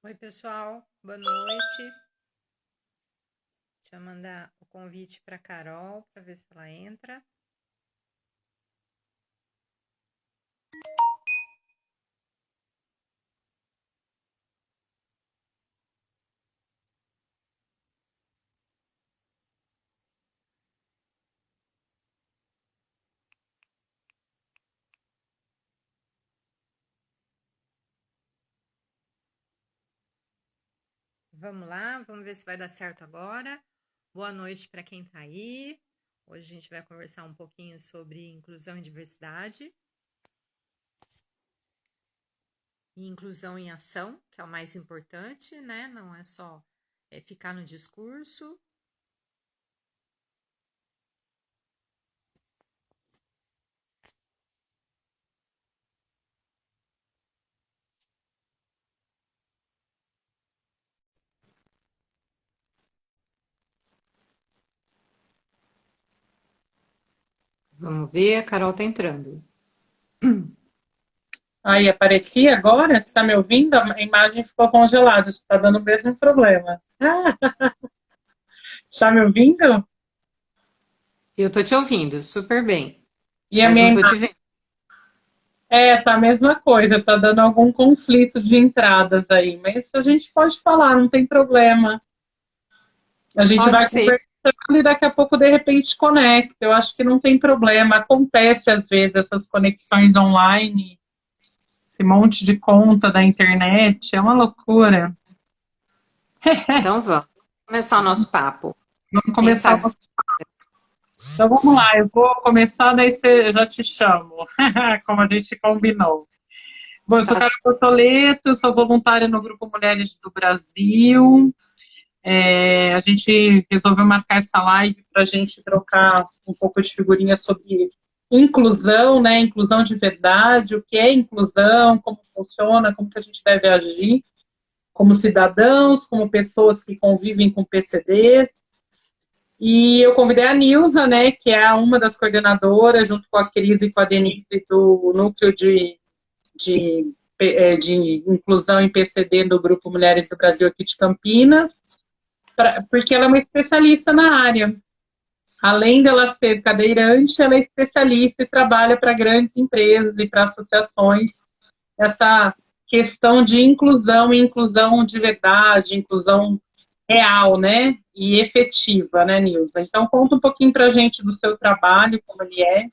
Oi, pessoal, boa noite. Deixa eu mandar o convite para Carol para ver se ela entra. Vamos lá, vamos ver se vai dar certo agora. Boa noite para quem está aí. Hoje a gente vai conversar um pouquinho sobre inclusão e diversidade. E inclusão em ação, que é o mais importante, né? Não é só ficar no discurso. Vamos ver, a Carol está entrando. Aí, apareci agora? Você está me ouvindo? A imagem ficou congelada, está dando o mesmo problema. Está me ouvindo? Eu estou te ouvindo super bem, E a mas minha não estou te imagem? vendo. Tá a mesma coisa, está dando algum conflito de entradas aí, mas a gente pode falar, não tem problema. A gente Pode vai ser. conversando e daqui a pouco, de repente, conecta. Eu acho que não tem problema. Acontece, às vezes, essas conexões online, esse monte de conta da internet, é uma loucura. Então vamos começar o nosso papo. Vamos Quem começar. sabe Então vamos lá, eu vou começar, daí eu já te chamo, como a gente combinou. Bom, eu sou tá. Carol Bortoleto, sou voluntária no Grupo Mulheres do Brasil. A gente resolveu marcar essa live para a gente trocar um pouco de figurinha sobre inclusão, né? Inclusão de verdade, o que é inclusão, como funciona, como que a gente deve agir como cidadãos, como pessoas que convivem com PCDs. E eu convidei a Nilza, né, que é uma das coordenadoras, junto com a Cris e com a Denise, do núcleo de inclusão em PCD do Grupo Mulheres do Brasil aqui de Campinas, porque ela é uma especialista na área. Além dela ser cadeirante, ela é especialista e trabalha para grandes empresas e para associações essa questão de inclusão e inclusão de verdade, inclusão real, né? E efetiva, né, Nilza? Então, conta um pouquinho para a gente do seu trabalho, como ele é.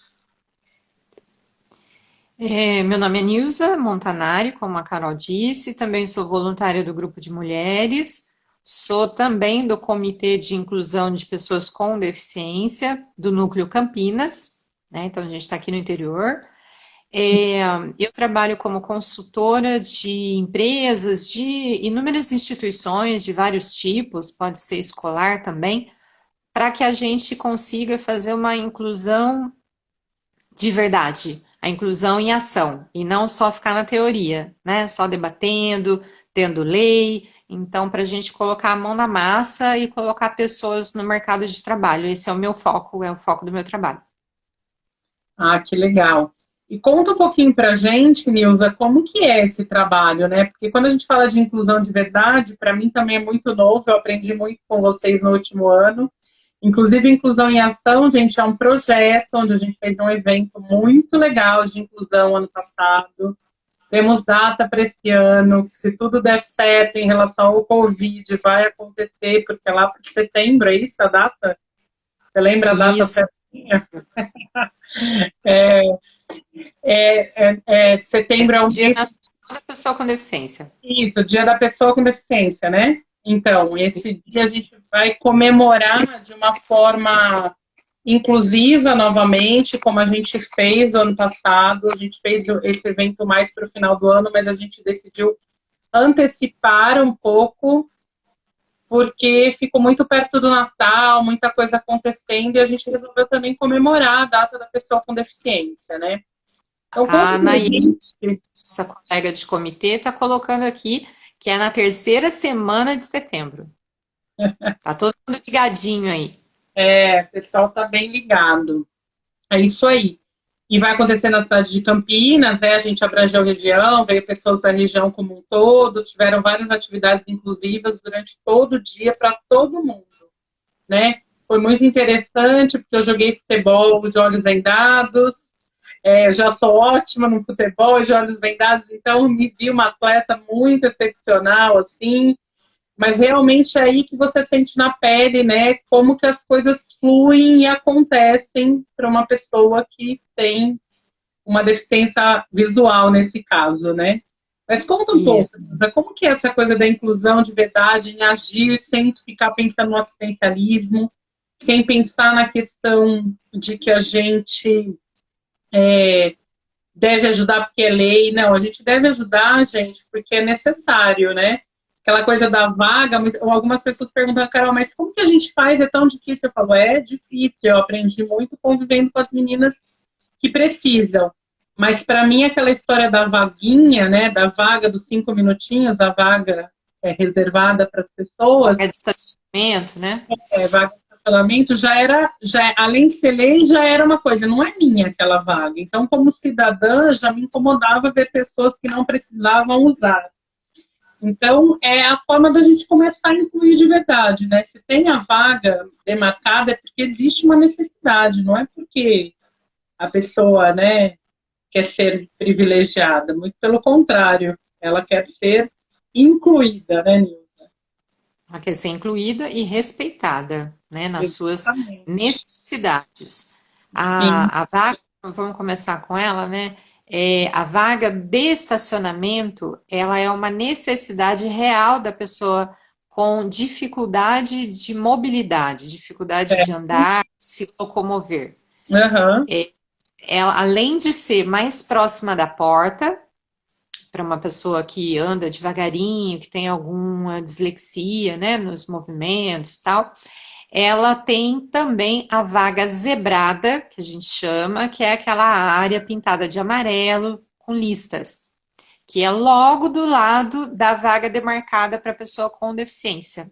Meu nome é Nilza Montanari, como a Carol disse, também sou voluntária do grupo de mulheres, sou também do Comitê de Inclusão de Pessoas com Deficiência, do Núcleo Campinas, né? Então a gente está aqui no interior. É, eu trabalho como consultora de empresas, de inúmeras instituições de vários tipos, pode ser escolar também, para que a gente consiga fazer uma inclusão de verdade, a inclusão em ação, e não só ficar na teoria, né? Só debatendo, tendo lei. Então, para a gente colocar a mão na massa e colocar pessoas no mercado de trabalho. Esse é o meu foco, é o foco do meu trabalho. Ah, que legal. E conta um pouquinho para a gente, Nilza, como que é esse trabalho, né? Porque quando a gente fala de inclusão de verdade, para mim também é muito novo, eu aprendi muito com vocês no último ano. Inclusive, Inclusão em Ação, gente, é um projeto onde a gente fez um evento muito legal de inclusão ano passado. Temos data para esse ano, que se tudo der certo em relação ao Covid, vai acontecer, porque é lá para setembro, é isso a data? Você lembra a data Isso, certinha? É, é setembro é o dia mês, da pessoa com deficiência. isso, Dia da Pessoa com Deficiência, né? Então, esse dia a gente vai comemorar de uma forma inclusiva novamente, como a gente fez no ano passado. A gente fez esse evento mais para o final do ano, mas a gente decidiu antecipar um pouco, porque ficou muito perto do Natal, muita coisa acontecendo, e a gente resolveu também comemorar a data da pessoa com deficiência, né? Então, conta A pra Anaí, gente. essa colega de comitê, está colocando aqui que é na terceira semana de setembro. Tá todo mundo ligadinho aí. O pessoal tá bem ligado. É isso aí. E vai acontecer na cidade de Campinas, né? A gente abrangeu a região, veio pessoas da região como um todo, tiveram várias atividades inclusivas durante todo o dia para todo mundo, né? Foi muito interessante, porque eu joguei futebol de olhos vendados, já sou ótima no futebol de olhos vendados, então me vi uma atleta muito excepcional, assim, mas realmente é aí que você sente na pele, né, como que as coisas fluem e acontecem para uma pessoa que tem uma deficiência visual nesse caso, né? Mas conta um E pouco, como que é essa coisa da inclusão de verdade em agir sem ficar pensando no assistencialismo, sem pensar na questão de que a gente deve ajudar porque é lei. Não, a gente deve ajudar, gente, porque é necessário, né? Aquela coisa da vaga, algumas pessoas perguntam, Carol, mas como que a gente faz? É tão difícil. Eu falo, é difícil. Eu aprendi muito convivendo com as meninas que precisam. Mas para mim, aquela história da vaguinha, né? Da vaga dos 5 minutinhos, a vaga reservada para as pessoas, vaga de estacionamento, né? vaga de estacionamento, além de ser lei, já era uma coisa, não é minha aquela vaga. Então, como cidadã, já me incomodava ver pessoas que não precisavam usar. Então, é a forma da gente começar a incluir de verdade, né? Se tem a vaga demarcada, é porque existe uma necessidade, não é porque a pessoa, né, quer ser privilegiada, muito pelo contrário, ela quer ser incluída, né, Nilda? Ela quer ser incluída e respeitada, né, nas suas Exatamente. necessidades. Sim, A vaga, vamos começar com ela, né? A vaga de estacionamento, ela é uma necessidade real da pessoa com dificuldade de mobilidade, dificuldade de certo. andar, se locomover. Aham, Ela, além de ser mais próxima da porta, para uma pessoa que anda devagarinho, que tem alguma dislexia, né, nos movimentos e tal, ela tem também a vaga zebrada, que a gente chama, que é aquela área pintada de amarelo com listas, que é logo do lado da vaga demarcada para pessoa com deficiência.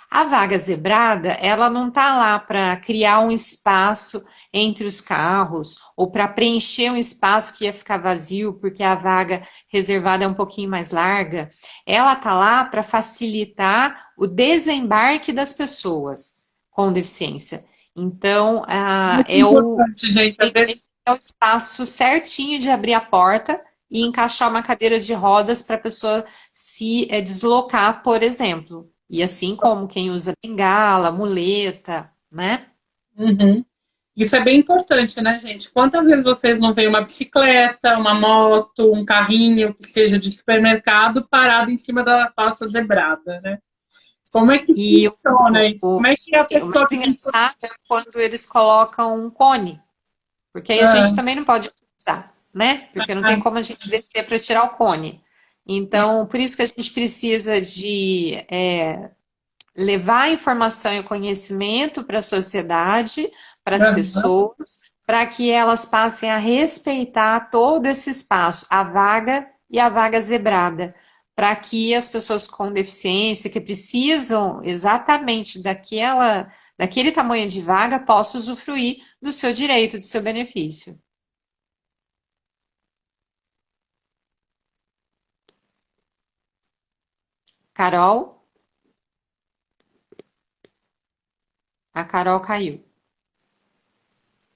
A vaga zebrada, ela não está lá para criar um espaço entre os carros ou para preencher um espaço que ia ficar vazio porque a vaga reservada é um pouquinho mais larga. Ela está lá para facilitar o desembarque das pessoas com deficiência. Então, muito importante, gente. é o espaço certinho de abrir a porta e encaixar uma cadeira de rodas para a pessoa se deslocar, por exemplo. E assim como quem usa bengala, muleta, né? Uhum. Isso é bem importante, né, gente? Quantas vezes vocês não veem uma bicicleta, uma moto, um carrinho que seja de supermercado parado em cima da faixa zebrada, né? Como é que E funciona isso? Como é que a o mais pessoa que tem... engraçado é quando eles colocam um cone, porque aí a gente Ah, também não pode utilizar, né? Porque não tem ah, como a gente descer para tirar o cone. Então, por isso que a gente precisa de levar informação e conhecimento para a sociedade, para as ah, pessoas, para que elas passem a respeitar todo esse espaço, a vaga e a vaga zebrada, para que as pessoas com deficiência, que precisam exatamente daquele tamanho de vaga, possam usufruir do seu direito, do seu benefício. Carol, a Carol caiu.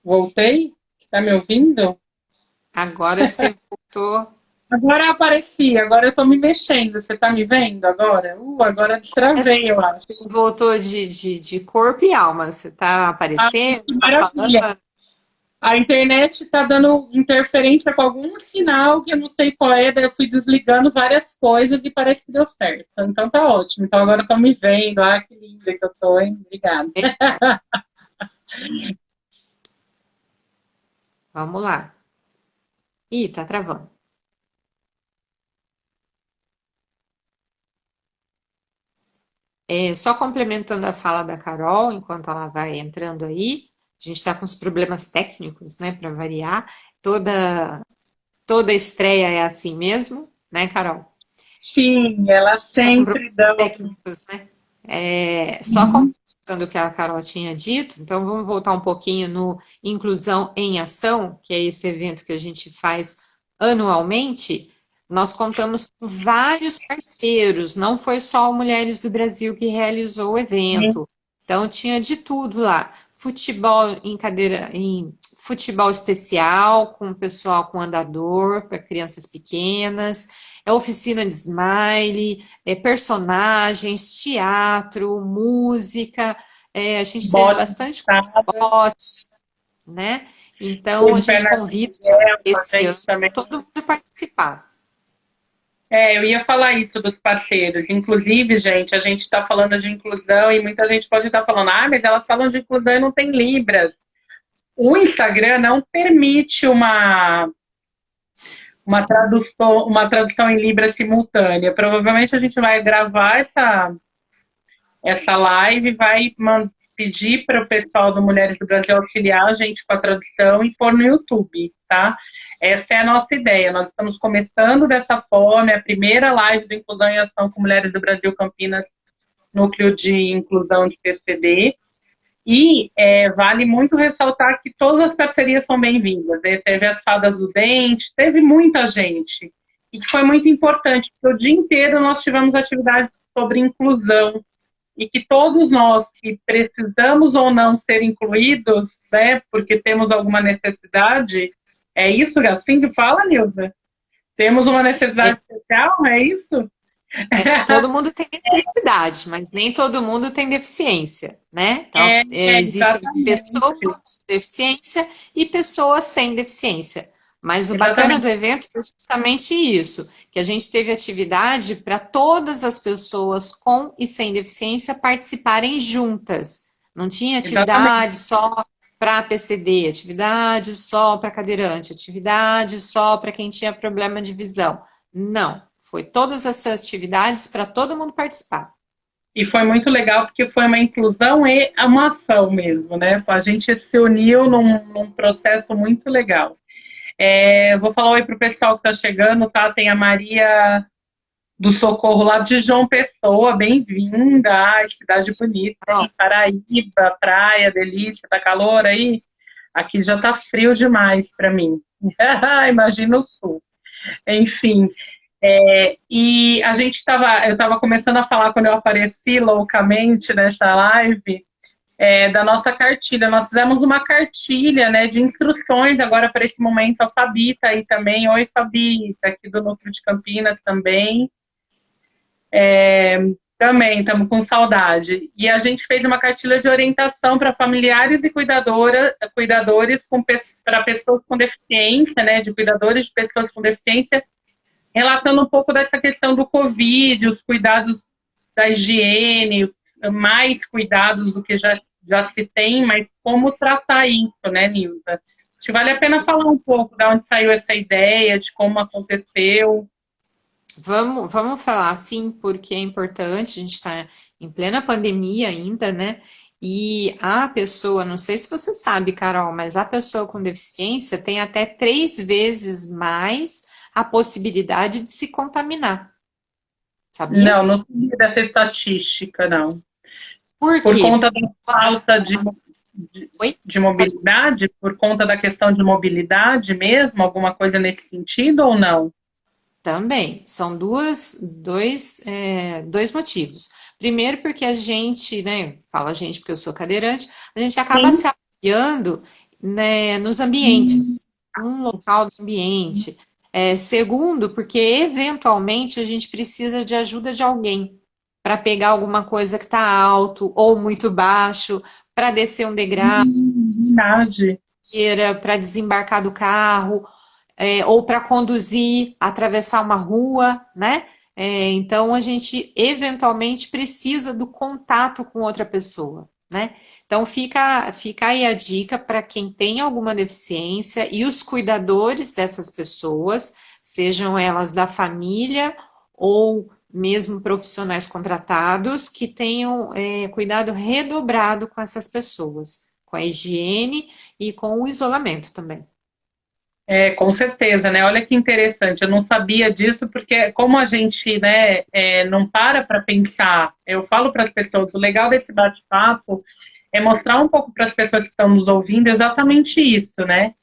voltei? Está me ouvindo? Agora você voltou. Agora eu apareci, agora eu estou me mexendo. Você está me vendo agora? Agora destravei, eu acho. Voltou de corpo e alma. Você está Ah, aparecendo, que está maravilha! falando. A internet está dando interferência com algum sinal que eu não sei qual é, daí eu fui desligando várias coisas e parece que deu certo. Então tá ótimo. Então agora estão me vendo. Ah, que linda que eu tô, hein? Obrigada. Vamos lá. Ih, tá travando. Só complementando a fala da Carol, enquanto ela vai entrando aí, a gente está com os problemas técnicos, né, para variar. Toda estreia é assim mesmo, né, Carol? Sim, elas Só com sempre problemas dão. técnicos, né? Só complementando o que a Carol tinha dito, então vamos voltar um pouquinho no Inclusão em Ação, que é esse evento que a gente faz anualmente. Nós contamos com vários parceiros, não foi só o Mulheres do Brasil que realizou o evento. Então tinha de tudo lá. Futebol futebol especial, com o pessoal com andador, para crianças pequenas, oficina de smile, personagens, teatro, música, a gente teve bastante coisa, bote, né? Então a gente convida esse ano também. todo mundo a participar. Eu ia falar isso dos parceiros. Inclusive, gente, a gente está falando de inclusão e muita gente pode estar falando, mas elas falam de inclusão e não tem Libras. O Instagram não permite uma tradução em Libras simultânea. Provavelmente a gente vai gravar essa live, vai pedir para o pessoal do Mulheres do Brasil auxiliar a gente com a tradução e pôr no YouTube, tá? Essa é a nossa ideia. Nós estamos começando dessa forma, é a primeira live do Inclusão em Ação com Mulheres do Brasil Campinas, Núcleo de Inclusão de PCD. E vale muito ressaltar que todas as parcerias são bem-vindas. Teve as Fadas do Dente, teve muita gente. E que foi muito importante, porque o dia inteiro nós tivemos atividades sobre inclusão. E que todos nós que precisamos ou não ser incluídos, né, porque temos alguma necessidade, é isso assim que fala, Nilza? Temos uma necessidade especial, é isso? Todo mundo tem necessidade, mas nem todo mundo tem deficiência, né? Então, existem pessoas com deficiência e pessoas sem deficiência. Mas o bacana do evento foi justamente isso, que a gente teve atividade para todas as pessoas com e sem deficiência participarem juntas. Não tinha atividade só para PCD, atividade só para cadeirante, atividade só para quem tinha problema de visão. Não, foi todas essas atividades para todo mundo participar. E foi muito legal porque foi uma inclusão e uma ação mesmo, né? A gente se uniu num processo muito legal. Vou falar oi pro pessoal que está chegando, tá? Tem a Maria do Socorro lá de João Pessoa, bem-vinda, cidade bonita, hein? Paraíba, praia, delícia, tá calor aí? Aqui já tá frio demais para mim. Imagina o sul. Enfim, e eu estava começando a falar quando eu apareci loucamente nessa live, da nossa cartilha. Nós fizemos uma cartilha, né, de instruções agora para esse momento. A Fabi está aí também. Oi, Fabi, tá aqui do Núcleo de Campinas também. Também estamos com saudade. E a gente fez uma cartilha de orientação para familiares e cuidadores para pessoas com deficiência, né, de cuidadores de pessoas com deficiência, relatando um pouco dessa questão do Covid, os cuidados da higiene, mais cuidados do que já se tem, mas como tratar isso, né, Nilza? Acho que vale a pena falar um pouco de onde saiu essa ideia, de como aconteceu. Vamos falar, sim, porque é importante, a gente está em plena pandemia ainda, né? E a pessoa, não sei se você sabe, Carol, mas a pessoa com deficiência tem até 3 vezes mais a possibilidade de se contaminar. Sabia? Não sabia dessa estatística, não. Por Por quê? conta da falta de mobilidade? Por conta da questão de mobilidade mesmo? Alguma coisa nesse sentido ou não? Também, são dois motivos. Primeiro, porque a gente, né, fala a gente porque eu sou cadeirante, a gente acaba se apoiando, né, nos ambientes, num local do ambiente. Segundo, porque eventualmente a gente precisa de ajuda de alguém para pegar alguma coisa que está alto ou muito baixo, para descer um degrau, para desembarcar do carro, ou para conduzir, atravessar uma rua, né? Então a gente eventualmente precisa do contato com outra pessoa, né? Então fica aí a dica para quem tem alguma deficiência e os cuidadores dessas pessoas, sejam elas da família ou mesmo profissionais contratados, que tenham cuidado redobrado com essas pessoas, com a higiene e com o isolamento também. Com certeza, né? Olha que interessante. Eu não sabia disso porque como a gente, né, não para pensar, eu falo para as pessoas, o legal desse bate-papo é mostrar um pouco para as pessoas que estão nos ouvindo exatamente isso, né?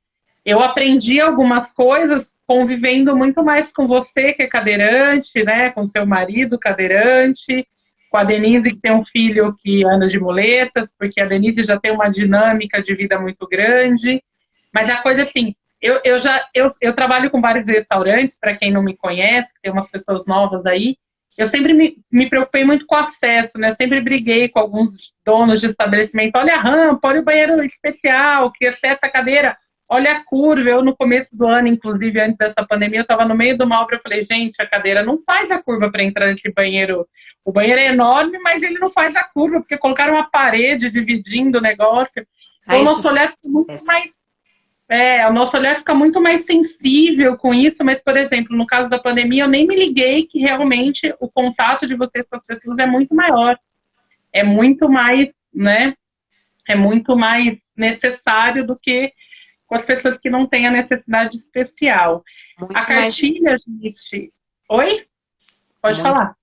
Eu aprendi algumas coisas convivendo muito mais com você, que é cadeirante, né? Com seu marido cadeirante, com a Denise, que tem um filho que anda de muletas, porque a Denise já tem uma dinâmica de vida muito grande. Mas a coisa assim, eu trabalho com vários restaurantes, para quem não me conhece, tem umas pessoas novas aí. Eu sempre me preocupei muito com o acesso, né? Sempre briguei com alguns donos de estabelecimento. Olha a rampa, olha o banheiro especial, que exceto a cadeira. Olha a curva. Eu, no começo do ano, inclusive, antes dessa pandemia, eu estava no meio de uma obra. Eu falei, gente, a cadeira não faz a curva para entrar nesse banheiro. O banheiro é enorme, mas ele não faz a curva, porque colocaram uma parede dividindo o negócio. Então, o nosso olhar fica muito mais o nosso olhar fica muito mais sensível com isso, mas, por exemplo, no caso da pandemia, eu nem me liguei que realmente o contato de vocês com as pessoas é muito maior. É muito mais, né? É muito mais necessário do que com as pessoas que não têm a necessidade especial. Muito A mais, cartilha, gente... Oi? Pode muito, falar.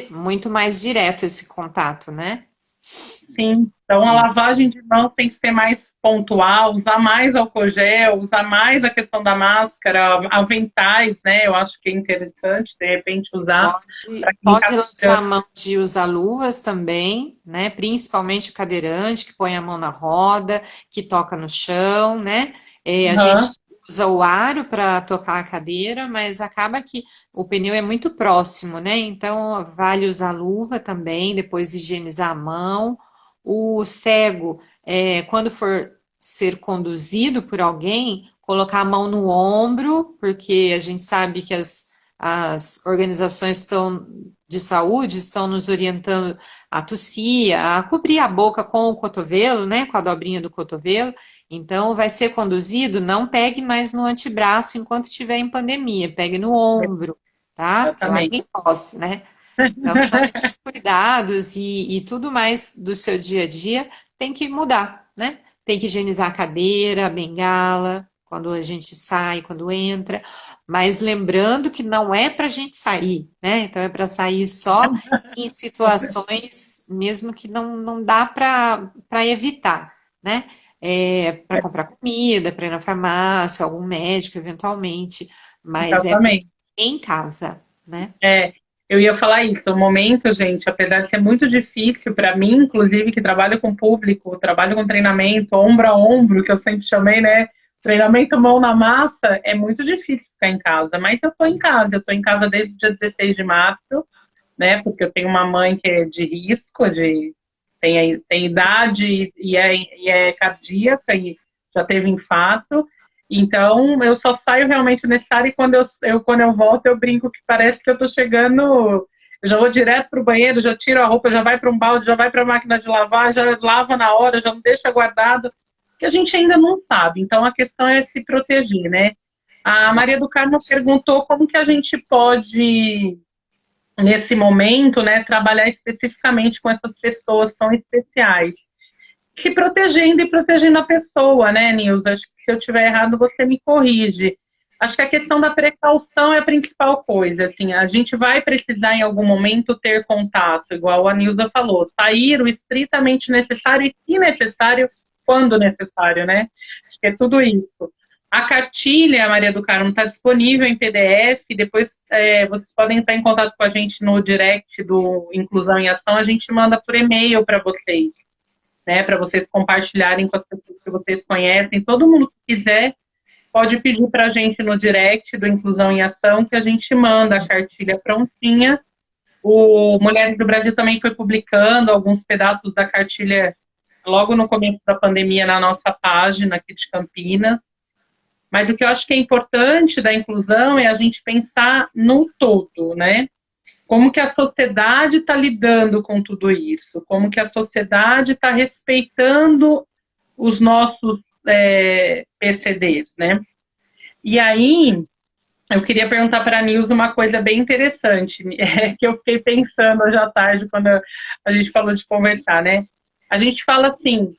muito mais direto esse contato, né? Sim, então a lavagem de mãos tem que ser mais pontual, usar mais álcool gel, usar mais a questão da máscara, aventais, né? Eu acho que é interessante, de repente, usar para quem Pode está lançar a mão de usar luvas também, né? Principalmente o cadeirante, que põe a mão na roda, que toca no chão, né? A gente usa o aro para tocar a cadeira, mas acaba que o pneu é muito próximo, né? Então, vale usar luva também, depois higienizar a mão. O cego, quando for ser conduzido por alguém, colocar a mão no ombro, porque a gente sabe que as organizações de saúde estão nos orientando a tossir, a cobrir a boca com o cotovelo, né, com a dobrinha do cotovelo. Então, vai ser conduzido, não pegue mais no antebraço enquanto estiver em pandemia, pegue no ombro, tá? Porque lá Exatamente. tem tosse, né? Então, são esses cuidados e tudo mais do seu dia a dia tem que mudar, né? Tem que higienizar a cadeira, a bengala, quando a gente sai, quando entra, mas lembrando que não é para a gente sair, né? Então, é para sair só em situações mesmo que não dá para evitar, né? Para comprar comida, para ir na farmácia, algum médico, eventualmente, mas é Exatamente. em casa, né? Eu ia falar isso. O momento, gente, apesar de ser muito difícil para mim, inclusive, que trabalho com público, trabalho com treinamento, ombro a ombro, que eu sempre chamei, né? Treinamento mão na massa, é muito difícil ficar em casa. Mas eu estou em casa. Eu estou em casa desde o dia 16 de março, né? Porque eu tenho uma mãe que é de risco, tem idade e é cardíaca e já teve infarto. Então, eu só saio realmente necessário e quando eu volto, eu brinco que parece que eu tô chegando, eu já vou direto pro banheiro, já tiro a roupa, já vai para um balde, já vai para a máquina de lavar, já lava na hora, já não deixa guardado, que a gente ainda não sabe. Então, a questão é se proteger, né? A Maria do Carmo perguntou como que a gente pode, nesse momento, né, trabalhar especificamente com essas pessoas tão especiais se protegendo e protegendo a pessoa, né, Nilza? Acho que se eu estiver errado, você me corrige. Acho que a questão da precaução é a principal coisa. Assim, a gente vai precisar em algum momento ter contato, igual a Nilza falou, sair o estritamente necessário e, se necessário, quando necessário, né? Acho que é tudo isso. A cartilha, Maria do Carmo, está disponível em PDF. Depois vocês podem estar em contato com a gente no direct do Inclusão em Ação. A gente manda por e-mail para vocês, né, para vocês compartilharem com as pessoas que vocês conhecem. Todo mundo que quiser pode pedir para a gente no direct do Inclusão em Ação, que a gente manda a cartilha prontinha. O Mulheres do Brasil também foi publicando alguns pedaços da cartilha logo no começo da pandemia na nossa página aqui de Campinas. Mas o que eu acho que é importante da inclusão é a gente pensar no todo, né? Como que a sociedade está lidando com tudo isso? Como que a sociedade está respeitando os nossos PCDs, né? E aí, eu queria perguntar para a Nilza uma coisa bem interessante, que eu fiquei pensando hoje à tarde quando a gente falou de conversar, né? A gente fala assim,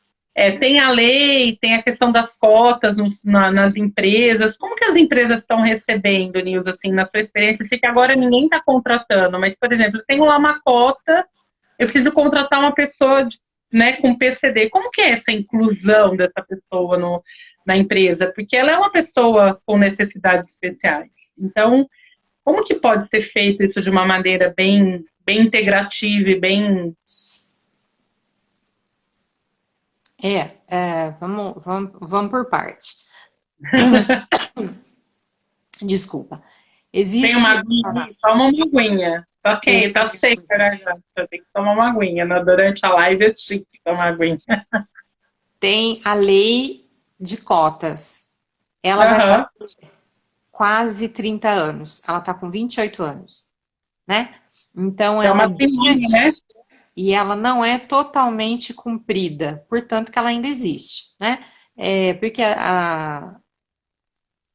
tem a lei, tem a questão das cotas nas empresas. Como que as empresas estão recebendo, Nilza, assim, na sua experiência? Eu sei que agora ninguém está contratando, mas, por exemplo, eu tenho lá uma cota, eu preciso contratar uma pessoa né, com PCD. Como que é essa inclusão dessa pessoa na empresa? Porque ela é uma pessoa com necessidades especiais. Então, como que pode ser feito isso de uma maneira bem integrativa e bem... Vamos por parte. Desculpa. Tem Existe. uma aguinha, toma uma aguinha. Ok, tá seca, né? Já tem que tomar uma aguinha. Né? Durante a live eu tinha que tomar aguinha. Tem a lei de cotas. Ela vai fazer quase 30 anos. Ela está com 28 anos. Né? Então, é ela uma pinguinha, né? E ela não é totalmente cumprida. Portanto, que ela ainda existe. Né? Porque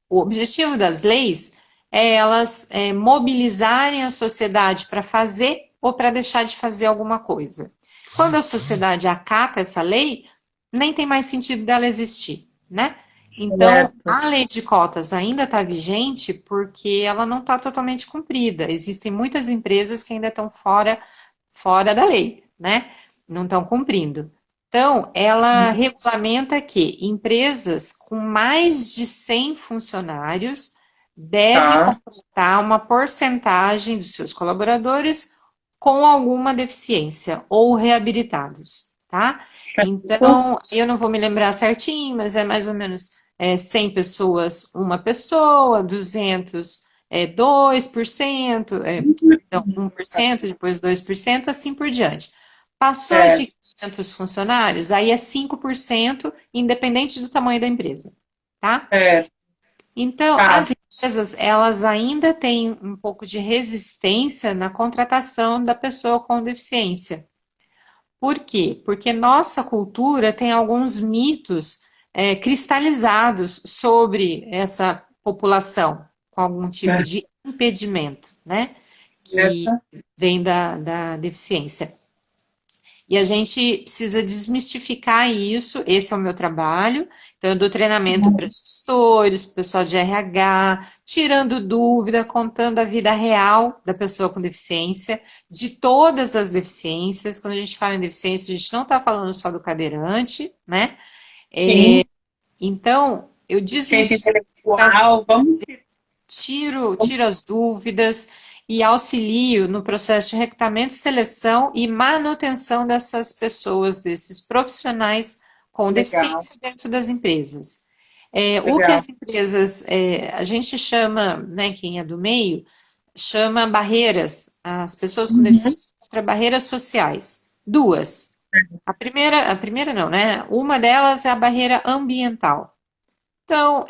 o objetivo das leis é elas mobilizarem a sociedade para fazer ou para deixar de fazer alguma coisa. Quando a sociedade acata essa lei, nem tem mais sentido dela existir, né? Então, a lei de cotas ainda está vigente porque ela não está totalmente cumprida. Existem muitas empresas que ainda estão fora da lei, né? Não estão cumprindo. Então, ela regulamenta que empresas com mais de 100 funcionários devem contratar uma porcentagem dos seus colaboradores com alguma deficiência ou reabilitados, tá? Então, eu não vou me lembrar certinho, mas é mais ou menos 100 pessoas, uma pessoa, 200, 2%, então 1%, depois 2%, assim por diante. Passou de 500 funcionários, aí é 5%, independente do tamanho da empresa, tá? Então, as empresas, elas ainda têm um pouco de resistência na contratação da pessoa com deficiência. Por quê? Porque nossa cultura tem alguns mitos cristalizados sobre essa população com algum tipo de impedimento, né? Que vem da deficiência. E a gente precisa desmistificar isso, esse é o meu trabalho. Então, eu dou treinamento para gestores, para o pessoal de RH, tirando dúvida, contando a vida real da pessoa com deficiência, de todas as deficiências. Quando a gente fala em deficiência, a gente não está falando só do cadeirante, né? Então, eu desmistifico, tiro as dúvidas e auxilio no processo de recrutamento, seleção e manutenção dessas pessoas, desses profissionais com deficiência dentro das empresas. O que as empresas, a gente chama, né, quem é do meio, chama barreiras, as pessoas com deficiência contra barreiras sociais. Duas. A primeira não, né? Uma delas é a barreira ambiental. Então,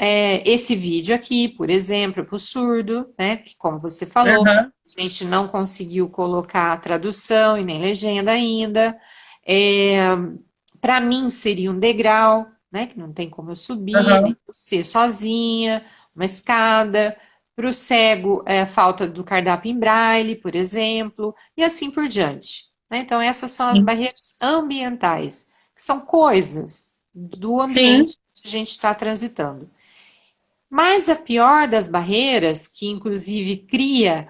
esse vídeo aqui, por exemplo, para o surdo, né, que como você falou, a gente não conseguiu colocar a tradução e nem legenda ainda. Para mim seria um degrau, né, que não tem como eu subir, nem ser sozinha, uma escada. Para o cego, falta do cardápio em braille, por exemplo, e assim por diante. Né? Então, essas são as barreiras ambientais, que são coisas do ambiente que a gente está transitando. Mas a pior das barreiras, que inclusive cria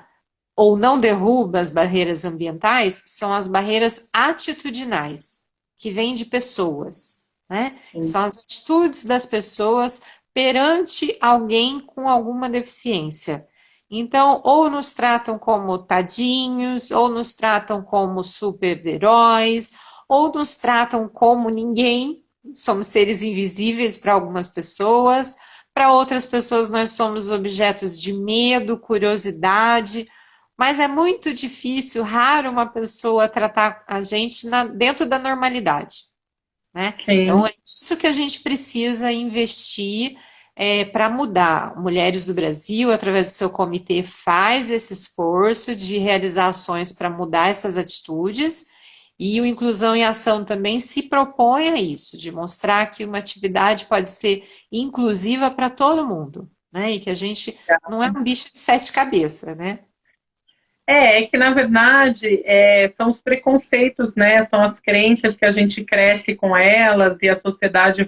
ou não derruba as barreiras ambientais, são as barreiras atitudinais, que vêm de pessoas, né? São as atitudes das pessoas perante alguém com alguma deficiência. Então, ou nos tratam como tadinhos, ou nos tratam como super-heróis, ou nos tratam como ninguém, somos seres invisíveis para algumas pessoas, para outras pessoas nós somos objetos de medo, curiosidade, mas é muito difícil, raro uma pessoa tratar a gente dentro da normalidade, né? Então é isso que a gente precisa investir para mudar. Mulheres do Brasil, através do seu comitê, faz esse esforço de realizar ações para mudar essas atitudes, e o Inclusão em Ação também se propõe a isso, de mostrar que uma atividade pode ser inclusiva para todo mundo, né? E que a gente não é um bicho de 7 cabeças, né? É que na verdade são os preconceitos, né? São as crenças que a gente cresce com elas e a sociedade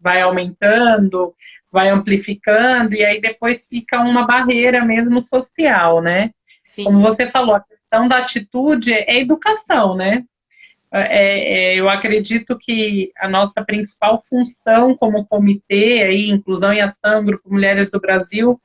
vai aumentando, vai amplificando, e aí depois fica uma barreira mesmo social, né? Como Sim. você falou, a questão da atitude é educação, né? Eu acredito que a nossa principal função como comitê, aí, Inclusão em Ação, Grupo Mulheres do Brasil,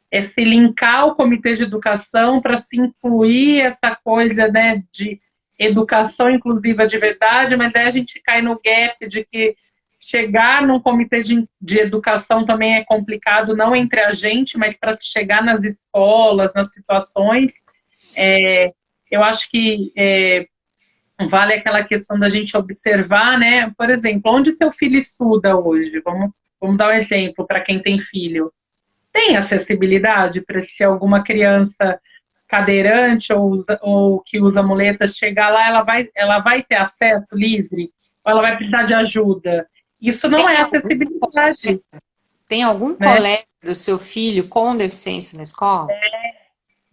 é se linkar ao comitê de educação para se incluir essa coisa, né, de educação inclusiva de verdade, mas aí a gente cai no gap de que chegar num comitê de educação também é complicado, não entre a gente, mas para chegar nas escolas, nas situações. Eu acho que vale aquela questão da gente observar, né? Por exemplo, onde seu filho estuda hoje? Vamos dar um exemplo para quem tem filho. Tem acessibilidade para se alguma criança cadeirante ou que usa muletas chegar lá, ela vai ter acesso livre? Ou ela vai precisar de ajuda? Isso Tem não é algum, acessibilidade, tem algum né? colega do seu filho com deficiência na escola?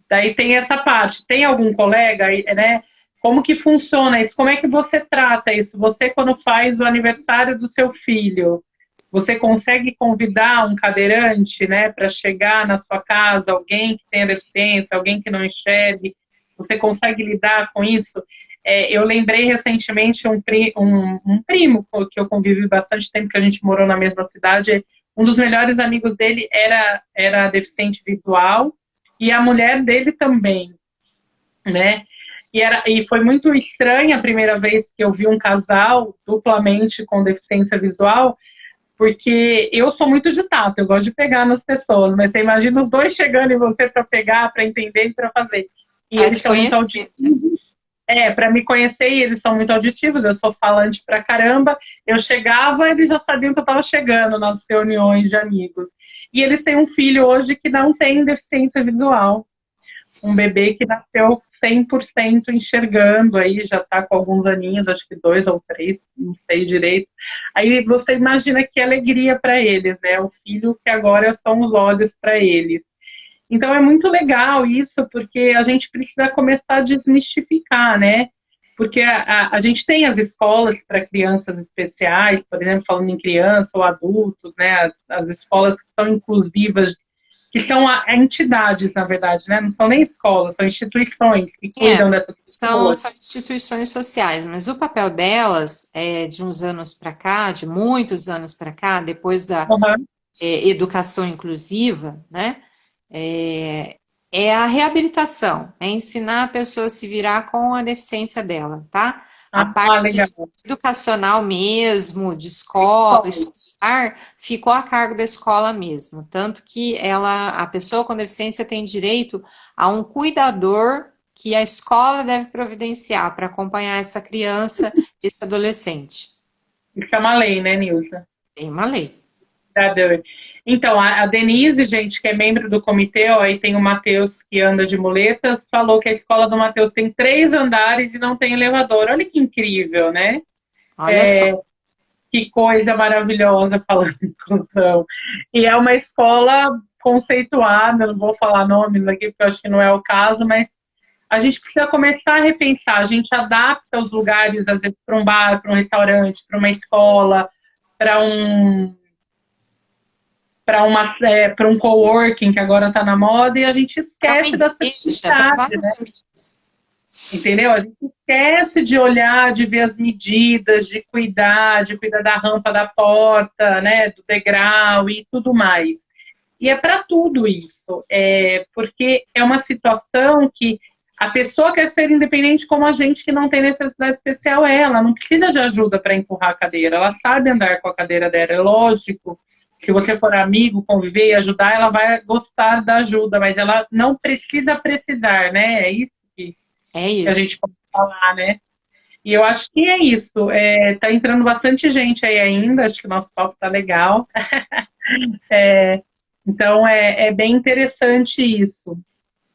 Daí tem essa parte. Tem algum colega, né? Como que funciona isso? Como é que você trata isso? Você, quando faz o aniversário do seu filho, você consegue convidar um cadeirante, né, para chegar na sua casa, alguém que tenha deficiência, alguém que não enxergue? Você consegue lidar com isso? Eu lembrei recentemente um primo que eu convivi bastante tempo, que a gente morou na mesma cidade. Um dos melhores amigos dele era deficiente visual e a mulher dele também, né? E foi muito estranha a primeira vez que eu vi um casal duplamente com deficiência visual, porque eu sou muito de tato, eu gosto de pegar nas pessoas, mas você imagina os dois chegando em você para pegar, para entender e para fazer. E Para eles te são muito conhecer. auditivos. Para me conhecer, e eles são muito auditivos, eu sou falante pra caramba. Eu chegava, eles já sabiam que eu estava chegando nas reuniões de amigos. E eles têm um filho hoje que não tem deficiência visual, um bebê que nasceu 100% enxergando, aí já está com alguns aninhos, acho que 2 ou 3, não sei direito. Aí você imagina que alegria para eles, né? O filho que agora são os olhos para eles. Então é muito legal isso, porque a gente precisa começar a desmistificar, né? Porque a gente tem as escolas para crianças especiais, por exemplo, falando em criança ou adultos, né? As escolas que são inclusivas, que são entidades, na verdade, né? Não são nem escolas, são instituições que É, cuidam dessas são, pessoas. são instituições sociais, mas o papel delas, de uns anos para cá, de muitos anos para cá, depois da Uhum. educação inclusiva, né, é, é a reabilitação, é ensinar a pessoa a se virar com a deficiência dela, tá? A parte Legal. educacional mesmo, de escola, escolar, ficou a cargo da escola mesmo, tanto que a pessoa com deficiência tem direito a um cuidador que a escola deve providenciar para acompanhar essa criança, esse adolescente. Isso é uma lei, né, Nilza? Tem uma lei. Da Dani. Então, a Denise, gente, que é membro do comitê, ó, aí tem o Matheus que anda de muletas, falou que a escola do Matheus tem 3 andares e não tem elevador. Olha que incrível, né? Olha só. Que coisa maravilhosa falando em inclusão. E é uma escola conceituada, não vou falar nomes aqui porque eu acho que não é o caso, mas a gente precisa começar a repensar. A gente adapta os lugares, às vezes, para um bar, para um restaurante, para uma escola, para para um coworking que agora está na moda, e a gente Para uma esquece da igreja, para acessibilidade, né? vários ambientes. Entendeu? A gente esquece de olhar, de ver as medidas, de cuidar da rampa da porta, né, do degrau e tudo mais. E é para tudo isso, porque é uma situação que a pessoa quer ser independente como a gente que não tem necessidade especial ela não precisa de ajuda para empurrar a cadeira, ela sabe andar com a cadeira dela, é lógico. Se você for amigo, conviver e ajudar, ela vai gostar da ajuda, mas ela não precisa precisar, né? É isso É que a isso. gente pode falar, né? E eu acho que é isso. Tá entrando bastante gente aí ainda, acho que o nosso papo tá legal. Então é bem interessante isso.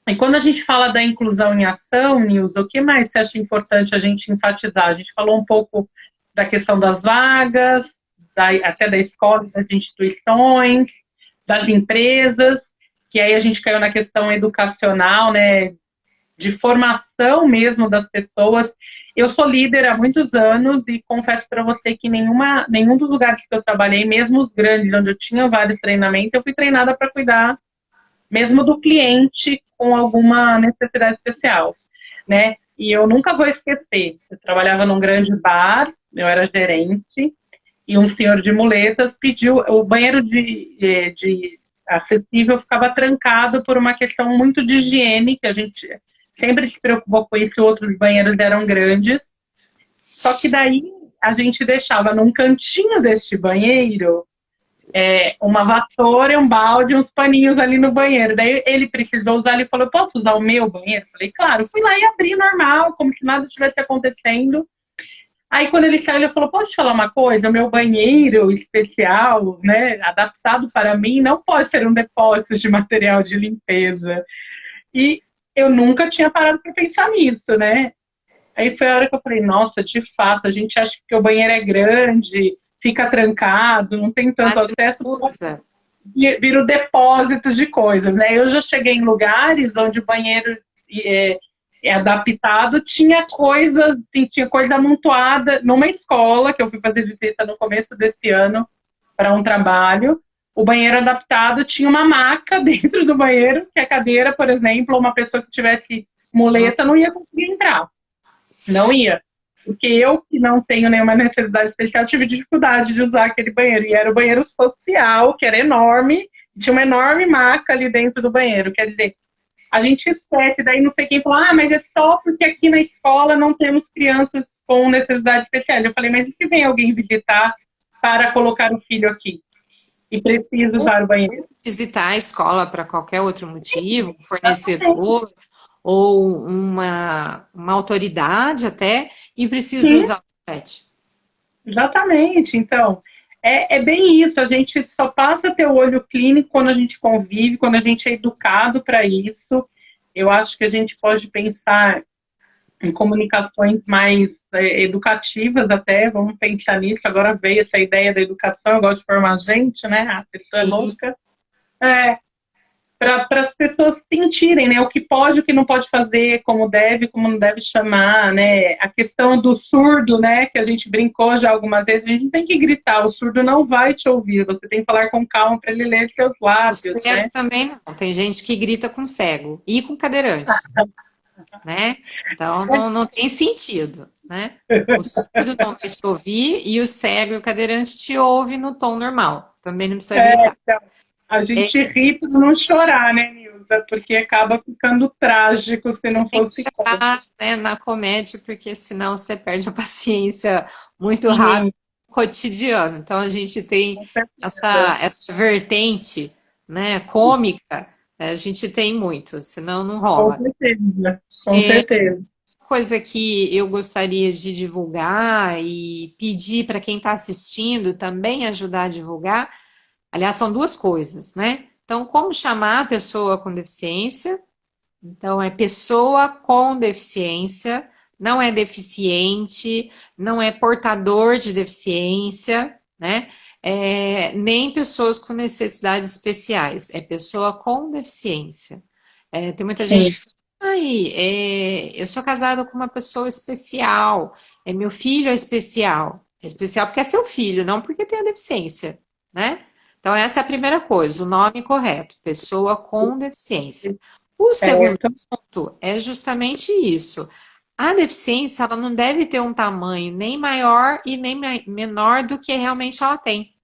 E quando a gente fala da inclusão em ação, Nilson, o que mais você acha importante a gente enfatizar? A gente falou um pouco da questão das vagas, até da escola, das instituições, das empresas, que aí a gente caiu na questão educacional, né? de formação mesmo das pessoas. Eu sou líder há muitos anos e confesso para você que nenhum dos lugares que eu trabalhei, mesmo os grandes, onde eu tinha vários treinamentos, eu fui treinada para cuidar mesmo do cliente com alguma necessidade especial, né? E eu nunca vou esquecer, eu trabalhava num grande bar, eu era gerente, e um senhor de muletas pediu, o banheiro de acessível ficava trancado por uma questão muito de higiene, que a gente sempre se preocupou com isso, que outros banheiros eram grandes, só que daí a gente deixava num cantinho deste banheiro uma vassoura, um balde, uns paninhos ali no banheiro. Daí ele precisou usar, ele falou, posso usar o meu banheiro? Eu falei, claro. Fui lá e abri normal, como se nada estivesse acontecendo. Aí quando ele saiu, ele falou, posso te falar uma coisa? O meu banheiro especial, né, adaptado para mim, não pode ser um depósito de material de limpeza. E eu nunca tinha parado para pensar nisso, né? Aí foi a hora que eu falei, nossa, de fato, a gente acha que o banheiro é grande, fica trancado, não tem tanto acesso, vira o depósito de coisas, né? Eu já cheguei em lugares onde o banheiro é adaptado, tinha coisa amontoada numa escola, que eu fui fazer visita no começo desse ano para um trabalho. O banheiro adaptado tinha uma maca dentro do banheiro, que a cadeira, por exemplo, uma pessoa que tivesse muleta não ia conseguir entrar. Não ia. Porque eu, que não tenho nenhuma necessidade especial, tive dificuldade de usar aquele banheiro. E era o banheiro social, que era enorme, tinha uma enorme maca ali dentro do banheiro. Quer dizer, a gente esquece, daí não sei quem falou, mas é só porque aqui na escola não temos crianças com necessidade especial. Eu falei, mas e se vem alguém visitar para colocar o filho aqui? E precisa usar o banheiro? Visitar a escola para qualquer outro motivo, fornecedor, ou uma autoridade até, e precisa Sim. usar o pet. Exatamente. Então, é bem isso. A gente só passa a ter o olho clínico quando a gente convive, quando a gente é educado para isso. Eu acho que a gente pode pensar em comunicações mais educativas até, vamos pensar nisso. Agora veio essa ideia da educação, eu gosto de formar gente, né? A pessoa é louca. Para as pessoas sentirem, né, o que pode, o que não pode fazer, como deve, como não deve chamar, né, a questão do surdo, né, que a gente brincou já algumas vezes, a gente não tem que gritar, o surdo não vai te ouvir, você tem que falar com calma para ele ler seus lábios, O cego né? também não, tem gente que grita com cego e com cadeirante, né, então não tem sentido, né, o surdo não vai te ouvir e o cego e o cadeirante te ouvem no tom normal, também não precisa gritar. Então, a gente ri para não chorar, né, Nilza? Porque acaba ficando trágico se não fosse chorar, né, na comédia, porque senão você perde a paciência muito rápido no cotidiano. Então a gente tem essa vertente, né, cômica, a gente tem muito, senão não rola. Com certeza, com certeza. Coisa que eu gostaria de divulgar e pedir para quem está assistindo também ajudar a divulgar. Aliás, são duas coisas, né? Então, como chamar a pessoa com deficiência? Então, é pessoa com deficiência, não é deficiente, não é portador de deficiência, né? Nem pessoas com necessidades especiais, é pessoa com deficiência. Tem muita gente que fala, eu sou casada com uma pessoa especial, meu filho é especial. É especial porque é seu filho, não porque tem a deficiência, né? Então, essa é a primeira coisa, o nome correto, pessoa com deficiência. O segundo ponto é justamente isso. A deficiência, ela não deve ter um tamanho nem maior e nem menor do que realmente ela tem.